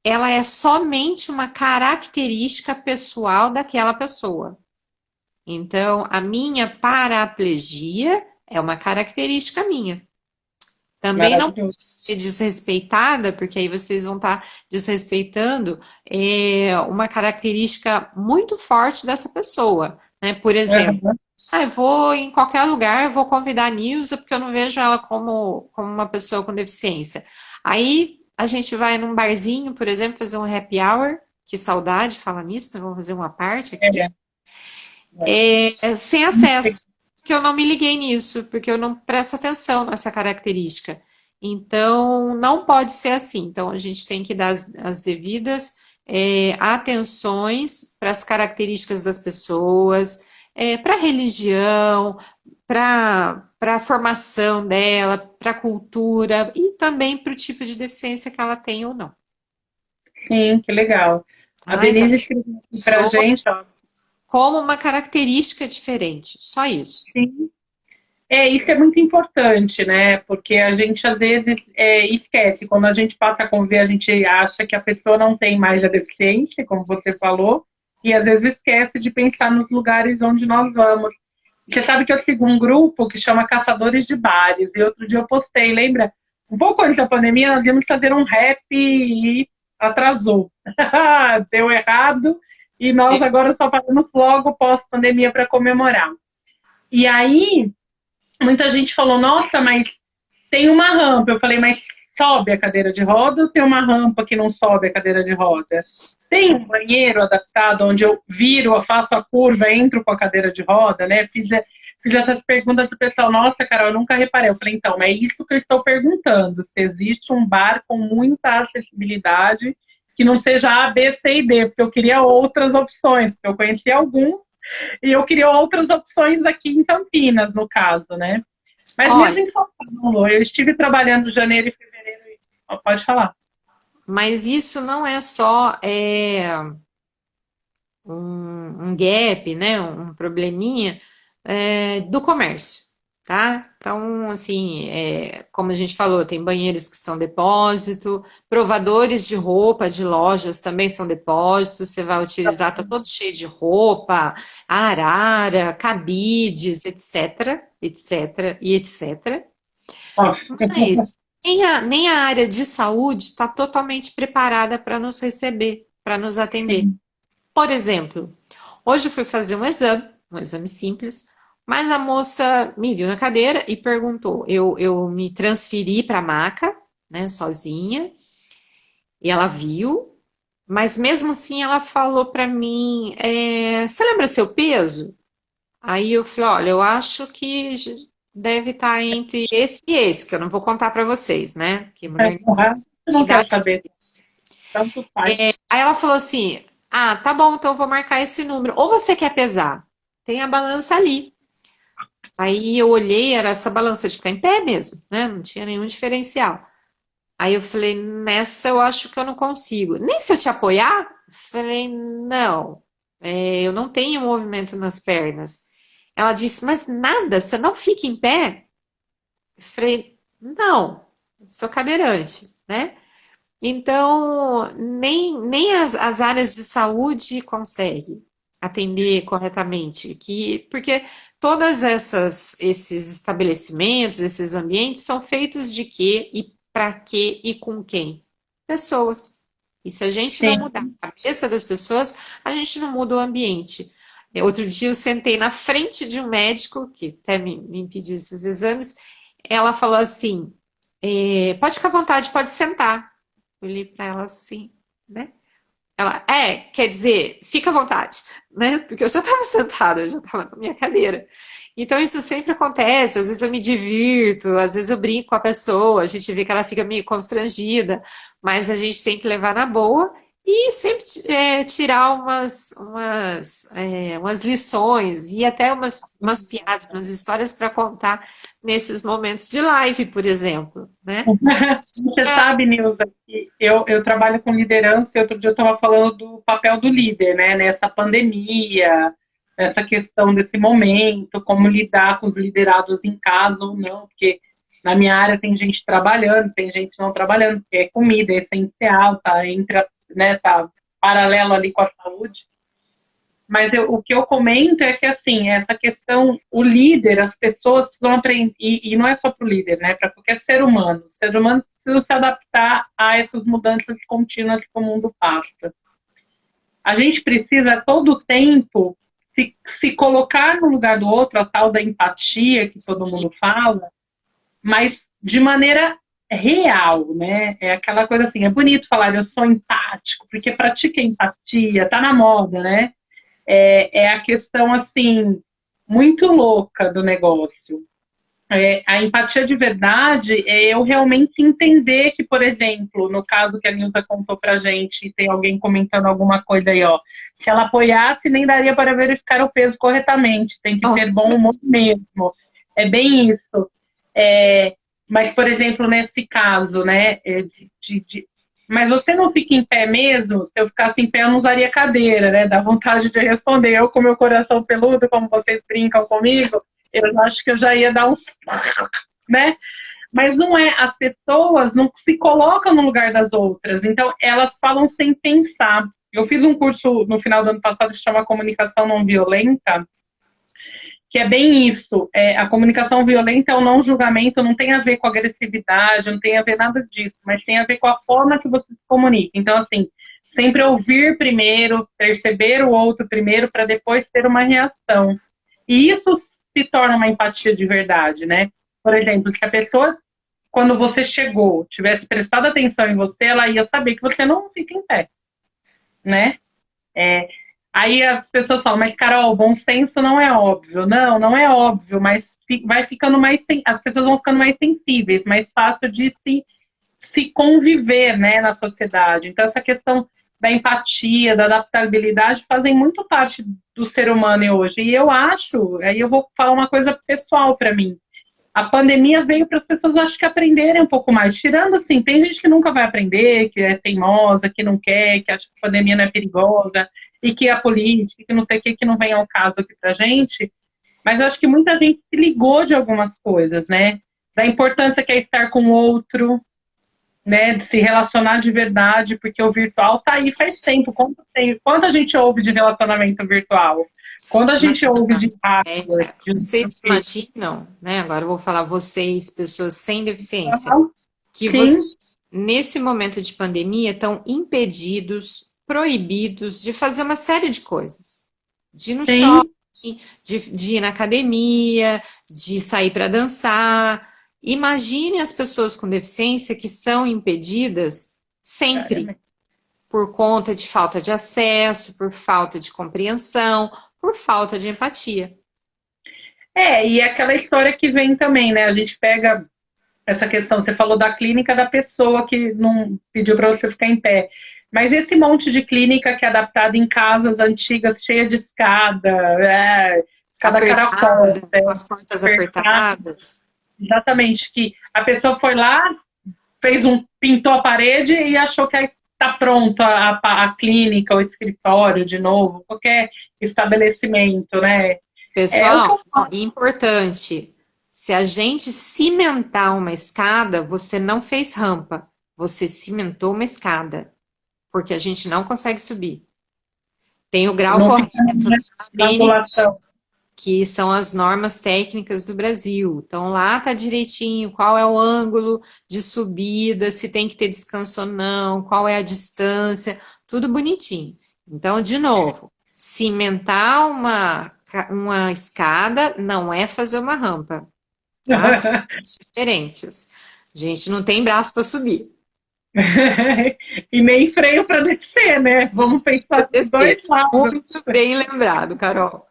Ela é somente uma característica pessoal daquela pessoa. Então, a minha paraplegia é uma característica minha. Também não pode ser desrespeitada, porque aí vocês vão estar desrespeitando uma característica muito forte dessa pessoa, né? Por exemplo, eu vou em qualquer lugar, eu vou convidar a Nilza, porque eu não vejo ela como uma pessoa com deficiência. Aí a gente vai num barzinho, por exemplo, fazer um happy hour, que saudade falar nisso, né? Vamos fazer uma parte aqui. Sem acesso. Que eu não me liguei nisso, porque eu não presto atenção nessa característica. Então, não pode ser assim. Então, a gente tem que dar as devidas atenções para as características das pessoas, para a religião, para a formação dela, para a cultura e também para o tipo de deficiência que ela tem ou não. Sim, que legal. A Ah, então, Denise escreveu aqui pra pessoa gente, ó. como uma característica diferente, só isso. Sim. Isso é muito importante, né? Porque a gente às vezes esquece. Quando a gente passa a conviver, a gente acha que a pessoa não tem mais a deficiência, como você falou, e às vezes esquece de pensar nos lugares onde nós vamos. Você sabe que eu sigo um grupo que chama Caçadores de Bares, e outro dia eu postei, lembra? Um pouco antes da pandemia, nós íamos fazer um rap e atrasou. Deu errado, e nós agora só fazemos logo pós-pandemia para comemorar. E aí, muita gente falou, nossa, mas tem uma rampa. Eu falei, mas sobe a cadeira de roda ou tem uma rampa que não sobe a cadeira de roda? Tem um banheiro adaptado onde eu viro, eu faço a curva, entro com a cadeira de roda, né? Fiz essas perguntas do pessoal, nossa, Carol, eu nunca reparei. Eu falei, então, é isso que eu estou perguntando, se existe um bar com muita acessibilidade, que não seja A, B, C e D, porque eu queria outras opções, porque eu conheci alguns, e eu queria outras opções aqui em Campinas, no caso, né? Mas Olha, mesmo em São Paulo, eu estive trabalhando em janeiro e fevereiro. Pode falar. mas isso não é só um gap, né, um probleminha do comércio, tá? Então, assim, como a gente falou, tem banheiros que são depósito, provadores de roupa de lojas também são depósitos, você vai utilizar, tá todo cheio de roupa, arara, cabides, etc, etc e etc. Mas nem a área de saúde está totalmente preparada para nos receber, para nos atender. Sim. Por exemplo, hoje eu fui fazer um exame simples, mas a moça me viu na cadeira e perguntou. Eu me transferi para a maca, né, sozinha, e ela viu, mas mesmo assim ela falou para mim: você lembra seu peso? Aí eu falei: olha, eu acho que deve estar entre esse e esse, que eu não vou contar para vocês, né? Porque mulher Eu tem não quero idade. saber. Tanto faz. Aí ela falou assim: ah, tá bom, então eu vou marcar esse número. Ou você quer pesar? Tem a balança ali. Aí eu olhei, era essa balança de ficar em pé mesmo, né? Não tinha nenhum diferencial. Aí eu falei: nessa eu acho que eu não consigo. Nem se eu te apoiar? Falei: não, eu não tenho movimento nas pernas. Ela disse: mas nada, você não fica em pé? Eu falei: não, sou cadeirante, né? Então, nem as áreas de saúde conseguem atender corretamente, porque todas esses estabelecimentos, esses ambientes são feitos de quê e para quê e com quem? Pessoas. E se a gente não Sim. mudar a cabeça das pessoas, a gente não muda o ambiente. Outro dia eu sentei na frente de um médico, que até me pediu esses exames, ela falou assim, pode ficar à vontade, pode sentar. Olhei para ela assim, né? Ela, quer dizer, fica à vontade, né? Porque eu já estava sentada, eu já estava na minha cadeira. Então isso sempre acontece, às vezes eu me divirto, às vezes eu brinco com a pessoa, a gente vê que ela fica meio constrangida, mas a gente tem que levar na boa e sempre tirar umas lições e até umas piadas, umas histórias para contar nesses momentos de live, por exemplo, né? Você sabe, Nilza, que eu trabalho com liderança e outro dia eu estava falando do papel do líder, né? Nessa pandemia, essa questão desse momento, como lidar com os liderados em casa ou não, porque na minha área tem gente trabalhando, tem gente não trabalhando, porque é comida, é essencial, tá? Entra, né, tá paralelo ali com a saúde. Mas o que eu comento é que, assim, essa questão, o líder, as pessoas precisam aprender, e não é só para o líder, né? Para qualquer ser humano. Os seres humanos precisam se adaptar a essas mudanças contínuas que o mundo passa. A gente precisa, a todo tempo, se colocar no lugar do outro, a tal da empatia que todo mundo fala, mas de maneira real, né? É aquela coisa assim, é bonito falar eu sou empático, porque pratica empatia, tá na moda, né? É a questão, assim, muito louca do negócio. A empatia de verdade é eu realmente entender que, por exemplo, no caso que a Nilza contou pra gente, e tem alguém comentando alguma coisa aí, ó, se ela apoiasse, nem daria para verificar o peso corretamente, tem que ter bom humor mesmo. É bem isso. Mas, por exemplo, nesse caso, né, mas você não fica em pé mesmo? Se eu ficasse em pé, eu não usaria cadeira, né? Dá vontade de responder. Eu, com meu coração peludo, como vocês brincam comigo, eu acho que eu já ia dar uns... né? Mas não é, as pessoas não se colocam no lugar das outras, então elas falam sem pensar. Eu fiz um curso no final do ano passado que se chama Comunicação Não Violenta, que é bem isso. A comunicação violenta é o não julgamento, não tem a ver com agressividade, não tem a ver nada disso, mas tem a ver com a forma que você se comunica. Então, assim, sempre ouvir primeiro, perceber o outro primeiro, para depois ter uma reação. E isso se torna uma empatia de verdade, né? Por exemplo, se a pessoa, quando você chegou, tivesse prestado atenção em você, ela ia saber que você não fica em pé, né? Aí as pessoas falam, mas Carol, bom senso não é óbvio. Não, não é óbvio, mas vai ficando mais, as pessoas vão ficando mais sensíveis, mais fácil de se conviver, né, na sociedade. Então essa questão da empatia, da adaptabilidade fazem muito parte do ser humano hoje. E eu acho, aí eu vou falar uma coisa pessoal para mim. A pandemia veio para as pessoas, acho que aprenderem um pouco mais. Tirando, assim, tem gente que nunca vai aprender, que é teimosa, que não quer, que acha que a pandemia não é perigosa, e que a política, que não sei o que não vem ao caso aqui pra gente. Mas eu acho que muita gente se ligou de algumas coisas, né? Da importância que é estar com o outro, né? De se relacionar de verdade, porque o virtual tá aí faz tempo. Quanto a gente ouve de relacionamento virtual? Quando a gente ouve de hardware, vocês imaginam, né? Agora eu vou falar vocês, pessoas sem deficiência, que sim, vocês, nesse momento de pandemia, estão impedidos, proibidos de fazer uma série de coisas. De ir no sim, shopping, de ir na academia, de sair para dançar. Imagine as pessoas com deficiência que são impedidas sempre, por conta de falta de acesso, por falta de compreensão, por falta de empatia. E aquela história que vem também, né? A gente pega essa questão, você falou da clínica da pessoa que não pediu para você ficar em pé. Mas esse monte de clínica que é adaptada em casas antigas, cheia de escada caracol, com as portas apertadas. Exatamente, que a pessoa foi lá, pintou a parede e achou que está pronto a clínica, o escritório de novo, qualquer estabelecimento, né? Pessoal, importante, se a gente cimentar uma escada, você não fez rampa, você cimentou uma escada, porque a gente não consegue subir. Tem o grau correto da ABNT, que são as normas técnicas do Brasil. Então lá tá direitinho qual é o ângulo de subida, se tem que ter descanso ou não, qual é a distância, tudo bonitinho. Então, de novo, cimentar uma escada não é fazer uma rampa. Tá? São coisas diferentes. A gente não tem braço para subir. E nem freio para descer, né? Vamos pensar dos dois lados. Muito bem lembrado, Carol.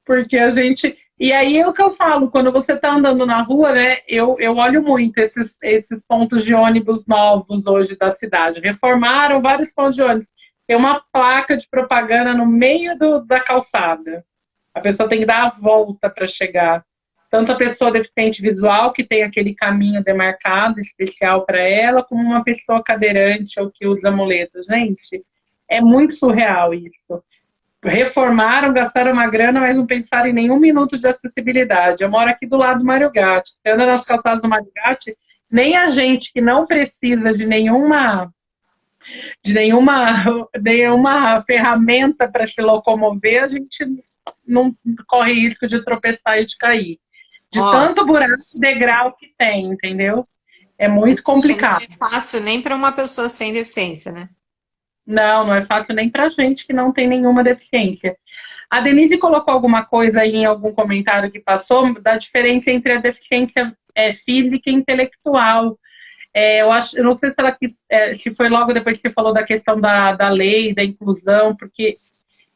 Porque a gente... E aí é o que eu falo, quando você está andando na rua, né? Eu olho muito esses pontos de ônibus novos hoje da cidade. Reformaram vários pontos de ônibus. Tem uma placa de propaganda no meio da calçada. A pessoa tem que dar a volta para chegar. Tanto a pessoa deficiente visual, que tem aquele caminho demarcado, especial para ela, como uma pessoa cadeirante ou que usa muletas. Gente, é muito surreal isso. Reformaram, gastaram uma grana, mas não pensaram em nenhum minuto de acessibilidade. Eu moro aqui do lado do Mário Gatti. Você anda nas calçadas do Mário Gatti, nem a gente que não precisa de nenhuma ferramenta para se locomover, a gente não corre risco de tropeçar e de cair. De tanto buraco e degrau que tem, entendeu? É muito complicado. Não é fácil nem para uma pessoa sem deficiência, né? Não é fácil nem para gente que não tem nenhuma deficiência. A Denise colocou alguma coisa aí em algum comentário que passou da diferença entre a deficiência física e intelectual. Eu não sei se ela se foi logo depois que você falou da questão da lei, da inclusão, porque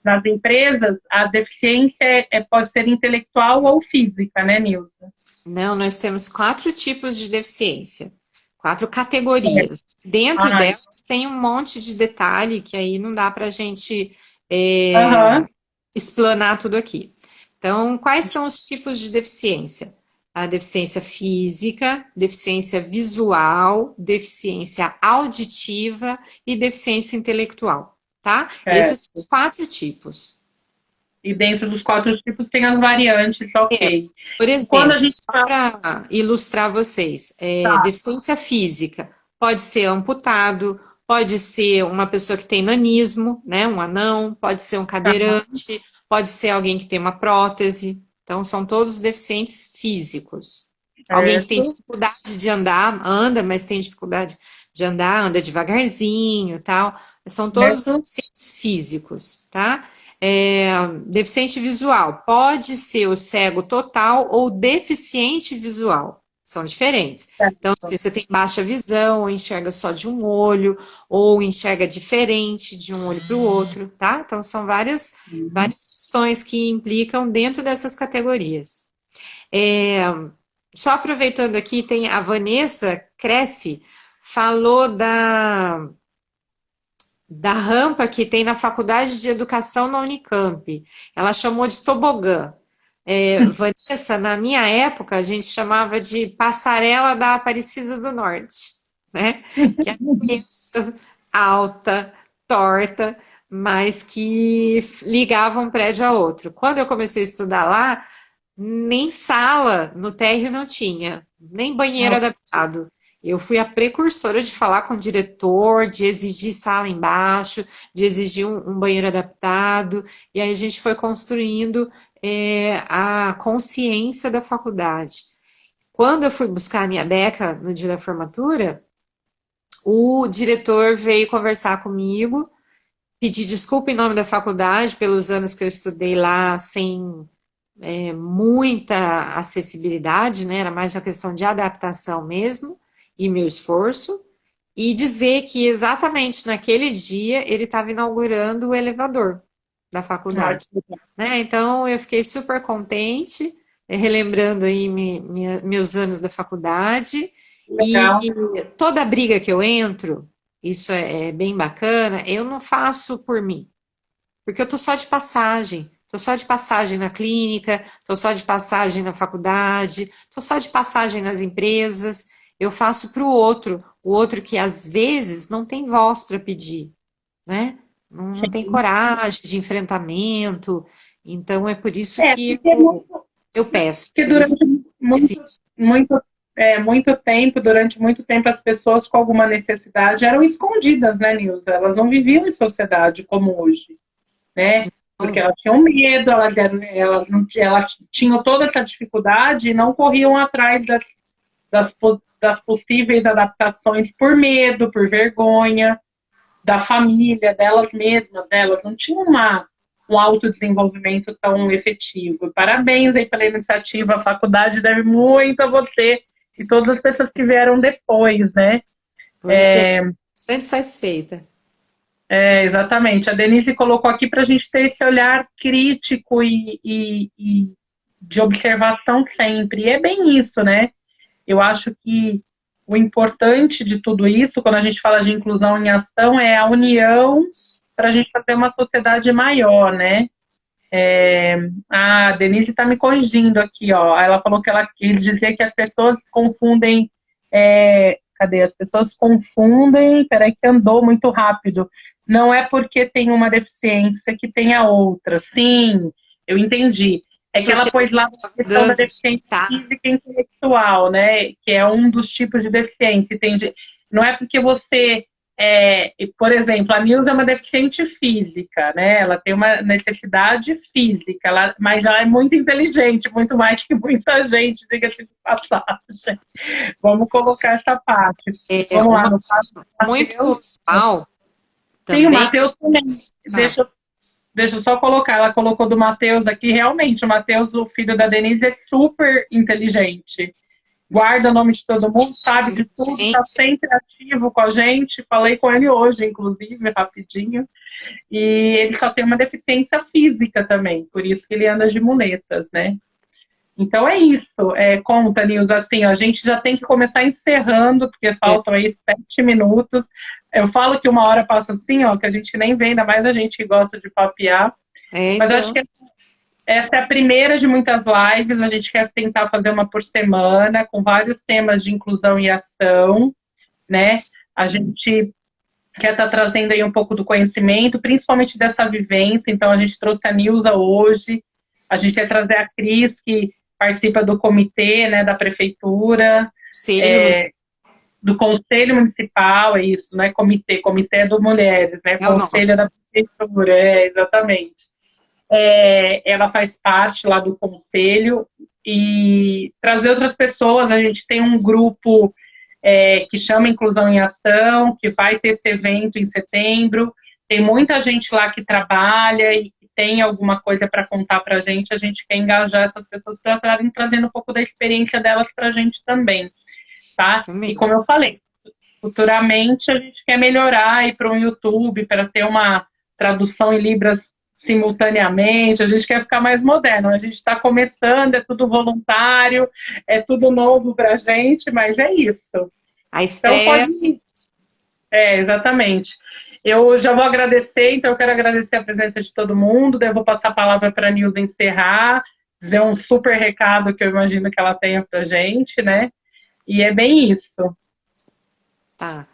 nas empresas, a deficiência pode ser intelectual ou física, né, Nilza? Não, nós temos 4 tipos de deficiência, 4 categorias. Dentro Ai, delas tem um monte de detalhe que aí não dá para a gente aham, explanar tudo aqui. Então, quais são os tipos de deficiência? A deficiência física, deficiência visual, deficiência auditiva e deficiência intelectual, tá? Esses são certo. os 4 tipos. E dentro dos 4 tipos tem as variantes, ok. Por E quando a exemplo, gente só fala, para ilustrar vocês, tá, deficiência física pode ser amputado, pode ser uma pessoa que tem nanismo, né, um anão, pode ser um tá, cadeirante, pode ser alguém que tem uma prótese. Então, são todos deficientes físicos. Alguém que tem certo, dificuldade de andar, anda, mas tem dificuldade de andar, anda devagarzinho, tal. São todos certo, deficientes físicos, tá? Deficiente visual pode ser o cego total ou deficiente visual, são diferentes. Então, se certo. você tem baixa visão, ou enxerga só de um olho, ou enxerga diferente de um olho para o outro, tá? Então, são Uhum. várias questões que implicam dentro dessas categorias. É, só aproveitando aqui, tem a Vanessa Cresce, falou da rampa que tem na Faculdade de Educação na Unicamp. Ela chamou de tobogã. Vanessa, na minha época, a gente chamava de passarela da Aparecida do Norte, né? Que é isso, alta, torta, mas que ligava um prédio a outro. Quando eu comecei a estudar lá, nem sala no térreo não tinha, nem banheiro adaptado. Eu fui a precursora de falar com o diretor, de exigir sala embaixo, de exigir um banheiro adaptado, e aí a gente foi construindo a consciência da faculdade. Quando eu fui buscar a minha beca no dia da formatura, o diretor veio conversar comigo, pedir desculpa em nome da faculdade pelos anos que eu estudei lá sem muita acessibilidade, né? Era mais uma questão de adaptação mesmo, e meu esforço, e dizer que exatamente naquele dia ele estava inaugurando o elevador da Ah, faculdade, né? Então eu fiquei super contente, relembrando aí meus anos da faculdade, legal. e toda briga que eu entro, isso é bem bacana, eu não faço por mim, porque eu tô só de passagem. Tô só de passagem na clínica, tô só de passagem na faculdade, tô só de passagem nas empresas. Eu faço para o outro que às vezes não tem voz para pedir, né? Não tem Sim. coragem de enfrentamento. Então é por isso que Porque, eu peço, porque por isso durante que muito, existe. muito, muito tempo, durante muito tempo, as pessoas com alguma necessidade eram escondidas, né, Nilza? Elas não viviam em sociedade como hoje, né? Porque elas tinham medo, elas tinham toda essa dificuldade e não corriam atrás das possíveis adaptações por medo, por vergonha da família, delas mesmas, elas não tinham um autodesenvolvimento tão efetivo. Parabéns aí pela iniciativa, a faculdade deve muito a você e todas as pessoas que vieram depois, né? Vou me sentir bastante satisfeita. Exatamente. A Denise colocou aqui para a gente ter esse olhar crítico e de observação sempre. E é bem isso, né? Eu acho que o importante de tudo isso, quando a gente fala de inclusão em ação, é a união para a gente fazer uma sociedade maior, né? A Denise está me corrigindo aqui, ó. Ela falou que ele dizia que as pessoas confundem. Cadê? As pessoas confundem. Peraí, que andou muito rápido. Não é porque tem uma deficiência que tem a outra. Sim, eu entendi. É que ela Porque a pôs gente lá está a questão da dando de deficiência tá. física e intelectual, né? Que é um dos tipos de deficiência. Não é porque você por exemplo, a Nilza é uma deficiente física, né? Ela tem uma necessidade física, mas ela é muito inteligente, muito mais que muita gente, diga-se de passagem. Vamos colocar essa parte. Vamos lá, Uma no caso do muito Matheus. usual Sim, o também. Matheus também. Ah, Deixa eu só colocar, ela colocou do Matheus aqui, realmente, o Matheus, o filho da Denise, é super inteligente. guarda o nome de todo mundo, sabe de tudo, está Gente, sempre ativo com a gente. Falei com ele hoje, inclusive, rapidinho. E ele só tem uma deficiência física também, por isso que ele anda de muletas, né? Então é isso. Conta, Nilza, assim, a gente já tem que começar encerrando, porque faltam aí 7 minutos. Eu falo que 1 hora passa assim, ó, que a gente nem vê, ainda mais a gente que gosta de papear. Mas acho então, que essa é a primeira de muitas lives. A gente quer tentar fazer uma por semana, com vários temas de inclusão e ação, né? A gente quer estar trazendo aí um pouco do conhecimento, principalmente dessa vivência. Então, a gente trouxe a Nilza hoje. A gente quer trazer a Cris, que participa do comitê, né, da prefeitura, conselho do conselho municipal, é isso, não é comitê, comitê é do Mulheres, né, é o conselho nosso. é da prefeitura, exatamente. Ela faz parte lá do conselho e trazer outras pessoas. A gente tem um grupo que chama Inclusão em Ação, que vai ter esse evento em setembro. Tem muita gente lá que trabalha e que tem alguma coisa para contar para a gente. A gente quer engajar essas pessoas para estarem trazendo um pouco da experiência delas para a gente também, tá? Isso E mesmo. como eu falei, futuramente a gente quer melhorar e para um YouTube, para ter uma tradução em Libras simultaneamente, a gente quer ficar mais moderno. A gente está começando, é tudo voluntário, é tudo novo para a gente, mas é isso. A Então estreia, pode ir. Exatamente. Eu já vou agradecer, então eu quero agradecer a presença de todo mundo, daí eu vou passar a palavra para a Nilza encerrar, dizer um super recado que eu imagino que ela tenha para a gente, né? E é bem isso. tá.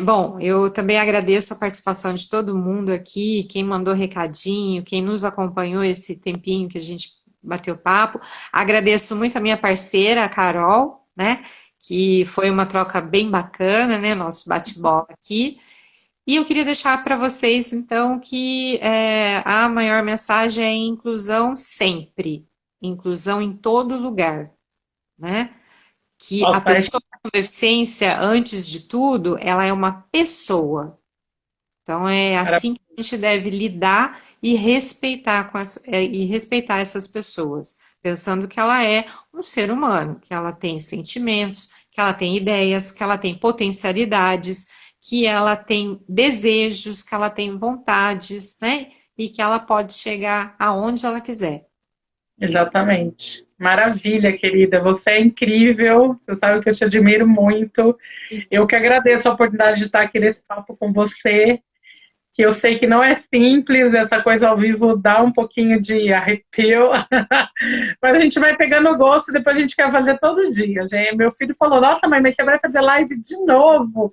Bom, eu também agradeço a participação de todo mundo aqui, quem mandou recadinho, quem nos acompanhou esse tempinho que a gente bateu papo. Agradeço muito a minha parceira, a Carol, né? Que foi uma troca bem bacana, né? Nosso bate-bola aqui. E eu queria deixar para vocês, então, que a maior mensagem é inclusão sempre, inclusão em todo lugar, né? Que a Nossa, pessoa com deficiência, antes de tudo, ela é uma pessoa. Então, é assim que a gente deve lidar e respeitar, e respeitar essas pessoas, pensando que ela é um ser humano, que ela tem sentimentos, que ela tem ideias, que ela tem potencialidades, que ela tem desejos, que ela tem vontades, né? E que ela pode chegar aonde ela quiser. exatamente. Maravilha, querida. Você é incrível. Você sabe que eu te admiro muito. Eu que agradeço a oportunidade de estar aqui nesse papo com você, que eu sei que não é simples, essa coisa ao vivo dá um pouquinho de arrepio, mas a gente vai pegando gosto e depois a gente quer fazer todo dia. Gente. Meu filho falou, nossa mãe, mas você vai fazer live de novo?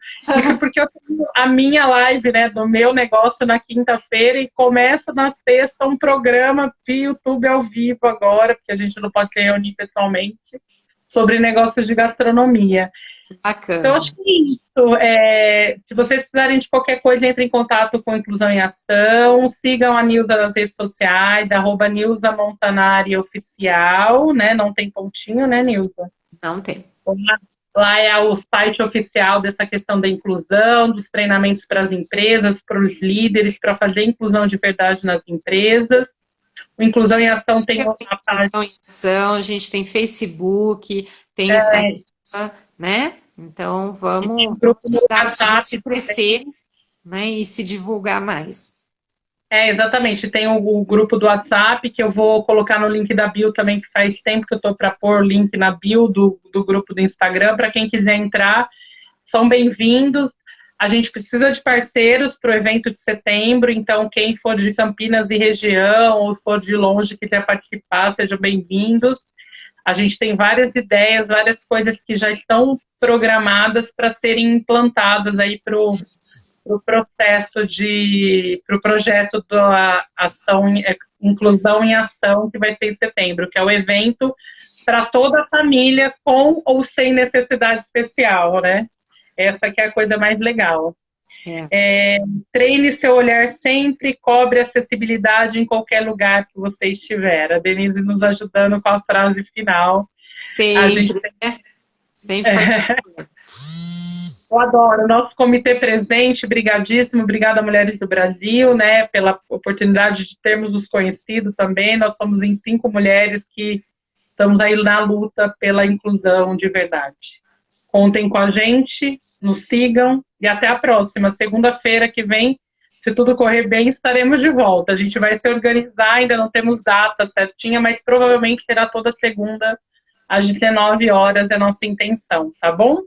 Porque eu tenho a minha live, né, do meu negócio na quinta-feira e começa na sexta um programa via YouTube ao vivo agora, porque a gente não pode se reunir pessoalmente, sobre negócios de gastronomia. Então, Bacana. acho que é isso. Se vocês precisarem de qualquer coisa, entrem em contato com Inclusão em Ação. Sigam a Nilza nas redes sociais, @Nilza Montanari Oficial, né? Não tem pontinho, né, Nilza? Não tem. Lá é o site oficial dessa questão da inclusão, dos treinamentos para as empresas, para os líderes, para fazer inclusão de verdade nas empresas. O Inclusão em Ação tem uma página. Inclusão em ação, a gente tem Facebook, tem Instagram, né? Então, Tem um vamos grupo no ajudar a gente WhatsApp crescer, também. né, e se divulgar mais. Exatamente. Tem o grupo do WhatsApp, que eu vou colocar no link da bio também, que faz tempo que eu estou para pôr o link na bio do grupo do Instagram. Para quem quiser entrar, são bem-vindos. A gente precisa de parceiros para o evento de setembro, então quem for de Campinas e região, ou for de longe, quiser participar, sejam bem-vindos. A gente tem várias ideias, várias coisas que já estão programadas para serem implantadas aí para o para o projeto da ação, Inclusão em Ação, que vai ser em setembro, que é o evento para toda a família, com ou sem necessidade especial, né? Essa que é a coisa mais legal. Treine seu olhar sempre, cobre acessibilidade em qualquer lugar que você estiver. A Denise nos ajudando com a frase final. Sempre, A gente sempre participando. Eu adoro. Nosso comitê presente, brigadíssimo. Obrigada, Mulheres do Brasil, né, pela oportunidade de termos nos conhecido também. Nós somos em 5 mulheres que estamos aí na luta pela inclusão de verdade. Contem com a gente, nos sigam e até a próxima. Segunda-feira que vem, se tudo correr bem, estaremos de volta. A gente vai se organizar, ainda não temos data certinha, mas provavelmente será toda segunda, às 19 horas, é a nossa intenção, tá bom?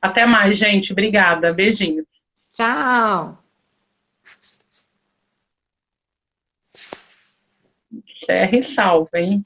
Até mais, gente. Obrigada. Beijinhos. Tchau! Share e salve, hein?